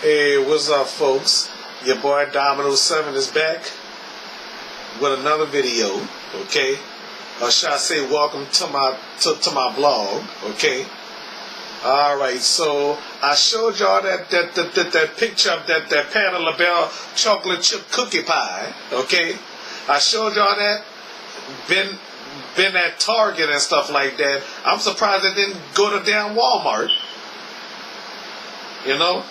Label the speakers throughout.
Speaker 1: Hey, what's up, folks? Your boy Dominoes 7 is back with another video, okay? Or should I say, welcome to my blog, okay? All right, so I showed y'all that picture of that Patti Labelle chocolate chip cookie pie, okay? I showed y'all that. Been at Target and stuff like that. I'm surprised it didn't go to damn Walmart. You know,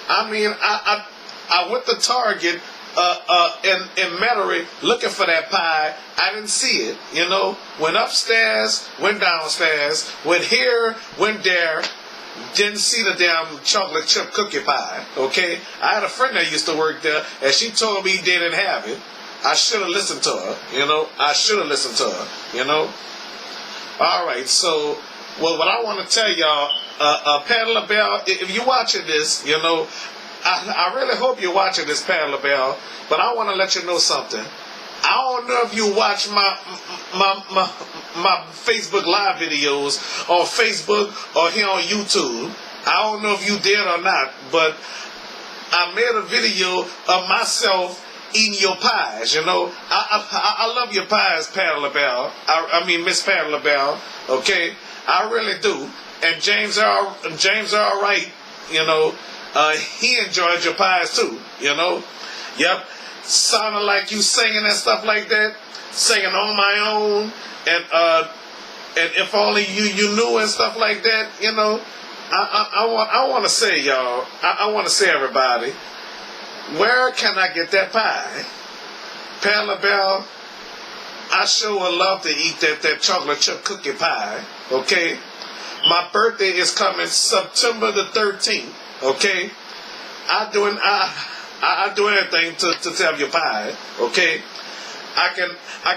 Speaker 1: I mean, I went to Target in Metairie looking for that pie. I didn't see it. You know, went upstairs, went downstairs, went here, went there. Didn't see the damn chocolate chip cookie pie. Okay, I had a friend that used to work there, and she told me they didn't have it. I should have listened to her. You know, I should have listened to her. You know. All right, so. Well, what I want to tell y'all, Patti Labelle, if you're watching this, you know, I really hope you're watching this, Patti Labelle, but I want to let you know something. I don't know if you watch my Facebook Live videos on Facebook or here on YouTube. I don't know if you did or not, but I made a video of myself eating your pies, you know. I love your pies, Patti Labelle. I mean, Miss Patti Labelle, okay? I really do. And James Earl Wright, you know, he enjoyed your pies too, you know. Yep. Sounded like you singing and stuff like that. Singing On My Own. And If Only You Knew and stuff like that, you know. I want to say, y'all, I want to say, everybody, where can I get that pie? Patti Labelle, I sure would love to eat that chocolate chip cookie pie, okay? My birthday is coming September the 13th, okay? I do anything to have your pie, okay? I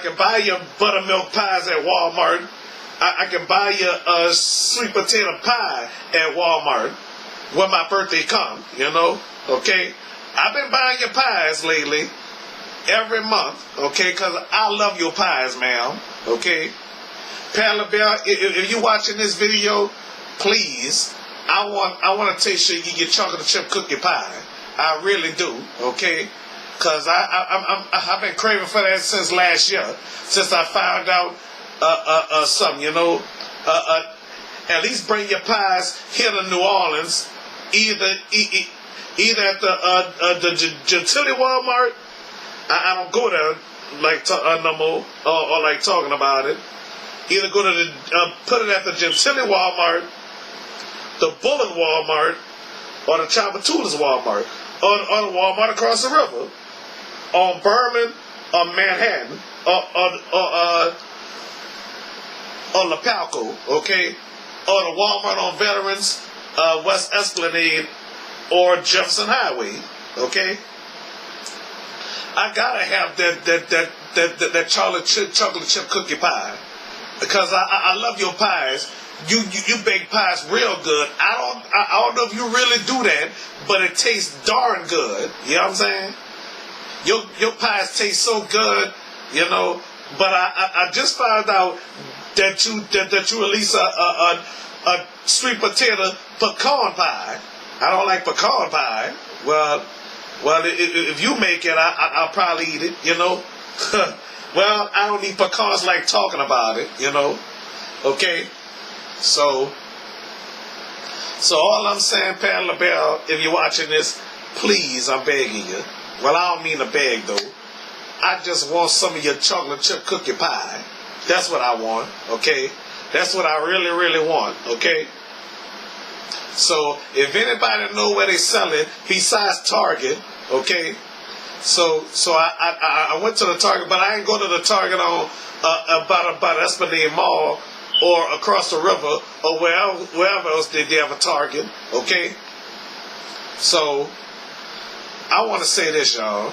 Speaker 1: can buy your buttermilk pies at Walmart. I can buy you a sweet potato pie at Walmart when my birthday comes, you know, okay? I've been buying your pies lately. Every month, okay, because I love your pies, ma'am, okay? Patti Labelle, if you're watching this video, please, I want to taste you your chocolate chip cookie pie. I really do, okay? Because I've been craving for that since last year, since I found out something, you know. At least bring your pies here to New Orleans, either at the Gentilly Walmart. I don't go there like no more or like talking about it. Either go to the put it at the Gentilly Walmart, the Bullet Walmart, or the Chabatoulas Walmart, or the Walmart across the river, on Berman or Manhattan or La Palco, okay, or the Walmart on Veterans, West Esplanade, or Jefferson Highway, okay. I gotta have that chocolate chip cookie pie, because I love your pies. You bake pies real good. I don't know if you really do that, but it tastes darn good. You know what I'm saying? Your pies taste so good, you know. But I just found out that you release a sweet potato pecan pie. I don't like pecan pie. Well, if you make it, I'll probably eat it, you know. Well, I don't eat pecans like talking about it, you know. Okay? So all I'm saying, Patti Labelle, if you're watching this, please, I'm begging you. Well, I don't mean to beg, though. I just want some of your chocolate chip cookie pie. That's what I want, okay? That's what I really, really want, okay? So, if anybody know where they sell it, besides Target, okay? So I went to the Target, but I ain't go to the Target on about Esplanade Mall or across the river or wherever else they have a Target, okay? So, I want to say this, y'all.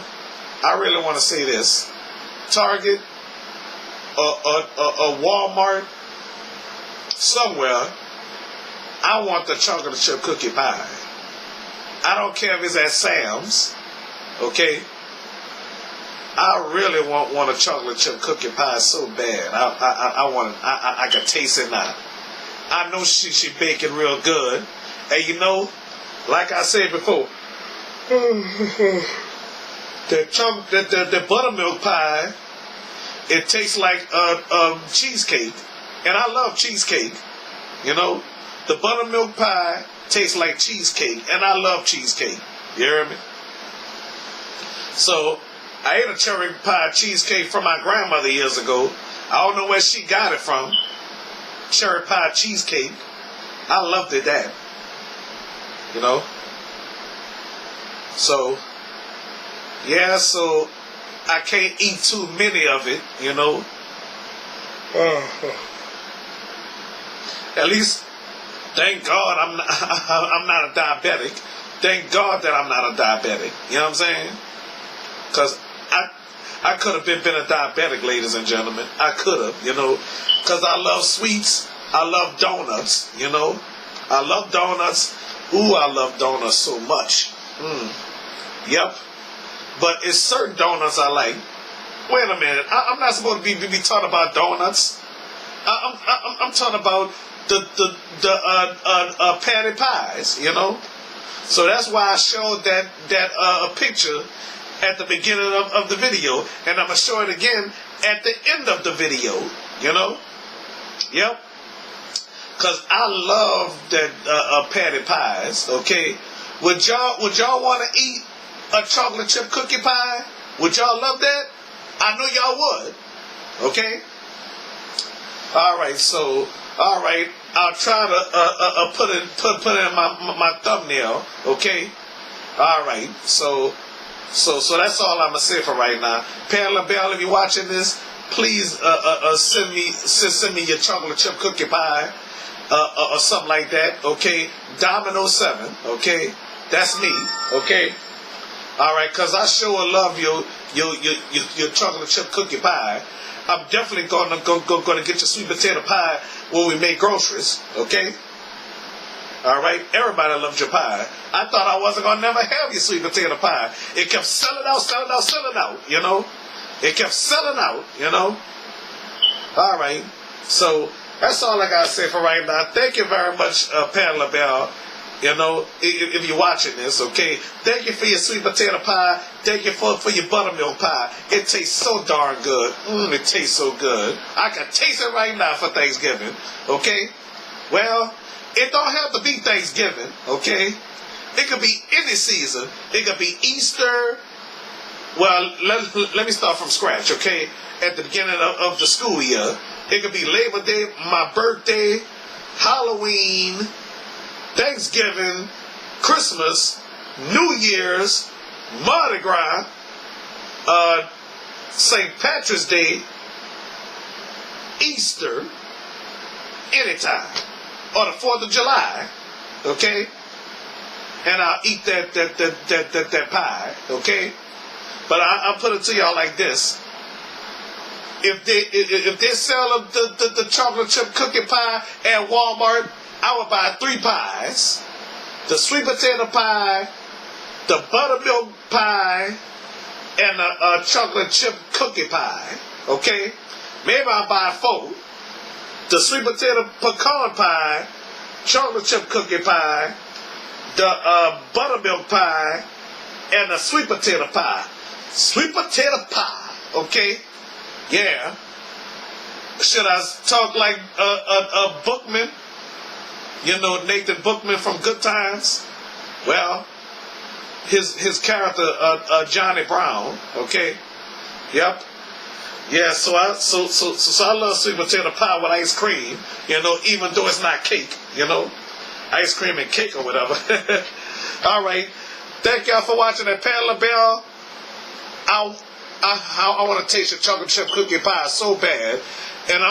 Speaker 1: I really want to say this. Target or Walmart, somewhere, I want the chocolate chip cookie pie. I don't care if it's at Sam's, okay? I really want a chocolate chip cookie pie so bad. I want it. I can taste it now. I know she bake it real good. And you know, like I said before, The buttermilk pie, it tastes like cheesecake, and I love cheesecake. You know, the buttermilk pie tastes like cheesecake, and I love cheesecake. You hear me? So I ate a cherry pie cheesecake from my grandmother years ago. I don't know where she got it from. Cherry pie cheesecake. I loved it that. You know? So, yeah, so I can't eat too many of it, you know? At least, thank God I'm not a diabetic. Thank God that I'm not a diabetic. You know what I'm saying? Because I could have been a diabetic, ladies and gentlemen. I could have, you know, because I love sweets. I love donuts, you know. I love donuts. Ooh, I love donuts so much. Yep. But it's certain donuts I like. Wait a minute. I'm not supposed to be talking about donuts. I'm talking about the patty pies, you know. So that's why I showed that picture at the beginning of the video, and I'm going to show it again at the end of the video, you know? Yep. Because I love that patty pies, okay? Would y'all want to eat a chocolate chip cookie pie? Would y'all love that? I know y'all would, okay? All right, so, all right, I'll try to put it in my thumbnail, okay? All right, so that's all I'm gonna say for right now. Patti Labelle, if you're watching this, please send me your chocolate chip cookie pie or something like that. Okay, Dominoes 7. Okay, that's me. Okay, all right, cause I sure love your chocolate chip cookie pie. I'm definitely gonna get your sweet potato pie when we make groceries. Okay. All right, everybody loves your pie. I thought I wasn't gonna never have your sweet potato pie. It kept selling out, you know. It kept selling out, you know. All right, so that's all I gotta say for right now. Thank you very much, Patti Labelle. You know, if you're watching this, okay. Thank you for your sweet potato pie. Thank you for your buttermilk pie. It tastes so darn good. It tastes so good. I can taste it right now for Thanksgiving. Okay. Well, it don't have to be Thanksgiving, okay? It could be any season. It could be Easter. Well, let me start from scratch, okay? At the beginning of the school year. It could be Labor Day, my birthday, Halloween, Thanksgiving, Christmas, New Year's, Mardi Gras, St. Patrick's Day, Easter, anytime. Or the 4th of July, okay? And I'll eat that pie, okay? But I'll put it to y'all like this. If they sell the chocolate chip cookie pie at Walmart, I would buy 3 pies. The sweet potato pie, the buttermilk pie, and a chocolate chip cookie pie, okay? Maybe I'll buy 4. The sweet potato pecan pie, chocolate chip cookie pie, the buttermilk pie, and the sweet potato pie. Sweet potato pie, okay? Yeah. Should I talk like a Bookman? You know, Nathan Bookman from Good Times? Well, his character, Johnny Brown, okay? Yep. Yeah, so I love sweet potato pie with ice cream, you know, even though it's not cake, you know, ice cream and cake or whatever. All right, thank y'all for watching that Patti Labelle. I want to taste your chocolate chip cookie pie so bad, and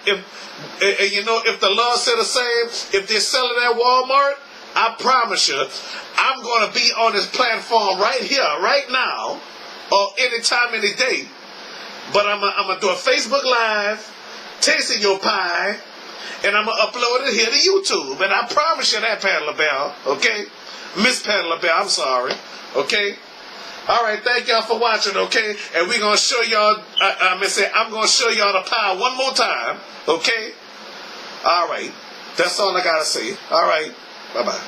Speaker 1: if the Lord said the same, if they're selling at Walmart, I promise you, I'm going to be on this platform right here, right now, or anytime, any day. But I'm going to do a Facebook Live, tasting your pie, and I'm going to upload it here to YouTube. And I promise you that, Patti Labelle, okay? Miss Patti Labelle, I'm sorry, okay? All right, thank y'all for watching, okay? And we're going to show y'all, I'm going to show y'all the pie one more time, okay? All right, that's all I got to say. All right, bye-bye.